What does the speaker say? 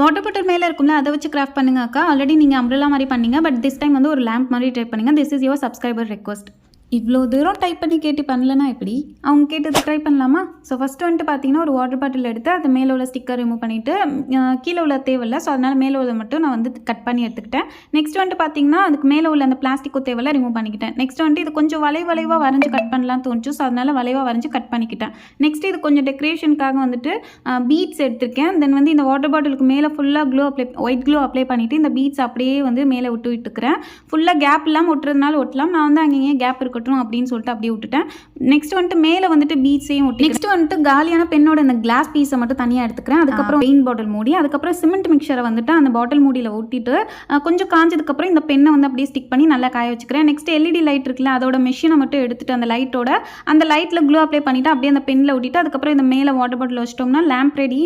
Water bottle மேலே இருக்கும்ல அதை வச்சு கிராஃப்ட் பண்ணுங்க அக்கா. ஆல்ரெடி நீங்கள் அம்ப்ரெல்லா மாதிரி பண்ணீங்க, பட் திஸ் டைம் வந்து ஒரு லேம்ப் மாதிரி ட்ரை பண்ணுங்கள். This is your subscriber request. இவ்வளோ தூரம் டைப் பண்ணி கேட்டு பண்ணலன்னா எப்படி? அவங்க கேட்டது ட்ரை பண்ணலாமா? ஸோ ஃபஸ்ட்டு வந்துட்டு பார்த்தீங்கன்னா ஒரு வாட்டர் பாட்டில் எடுத்து அது மேலே உள்ள ஸ்டிக்கர் ரிமூவ் பண்ணிவிட்டு கீழே உள்ள தேவையில்லை, ஸோ அதனால் மேலே உள்ள மட்டும் நான் வந்து கட் பண்ணி எடுத்துக்கிட்டேன். நெக்ஸ்ட் வந்துட்டு பார்த்தீங்கன்னா அதுக்கு மேலே உள்ள அந்த பிளாஸ்டிக்கும் தேவையில்லை, ரிமூவ் பண்ணிக்கிட்டேன். நெக்ஸ்ட் வந்துட்டு இது கொஞ்சம் வளைவாக வரைஞ்சி கட் பண்ணலாம் தோணுச்சு, ஸோ அதனால் வளைவாக வரைஞ்சி கட் பண்ணிக்கிட்டேன். நெக்ஸ்ட் இது கொஞ்சம் டெக்கரேஷனுக்காக வந்துட்டு பீட்ஸ் எடுத்திருக்கேன். தென் வந்து இந்த வாட்டர் பாட்டிலுக்கு மேலே ஃபுல்லாக ஒயிட் க்ளூ அப்ளை பண்ணிவிட்டு இந்த பீட்ஸ் அப்படியே வந்து மேலே விட்டுக்கிறேன். ஃபுல்லாக கேப் இல்லாமல் ஒட்டுறதுனால ஒட்டலாம், நான் வந்து அங்கேயே கேப் இருக்கட்டும் அப்படின்னு சொல்லிட்டு அப்படியே விட்டுட்டேன். நெக்ஸ்ட் வந்துட்டு மேலே வந்துட்டு பீட்ஸையும் ஒட்டி நெக்ஸ்ட் வந்துட்டு காலியான பெண்ணோட இந்த கிளாஸ் பீஸை மட்டும் தனியாக எடுத்துக்கிறேன். அதுக்கப்புறம் பெயிண்ட் பாட்டில் மூடி, அதுக்கப்புறம் சிமெண்ட் மிக்சரை வந்துட்டு அந்த பாட்டில் மூடியில் ஒட்டிட்டு கொஞ்சம் காஞ்சதுக்கப்புறம் இந்த பெண்ணை வந்து அப்படியே ஸ்டிக் பண்ணி நல்லா காய வச்சுக்கிறேன். நெக்ஸ்ட் எல்இடி லைட் இருக்குல்ல, அதோட மெஷினை மட்டும் எடுத்துட்டு அந்த லைட்டில் க்ளூ அப்ளை பண்ணிவிட்டு அப்படியே அந்த பெண்ணில் ஒட்டிட்டு அதுக்கப்புறம் இந்த மேலே வாட்டர் பாட்டில் வச்சிட்டோம்னா லேம்ப் ரெடி.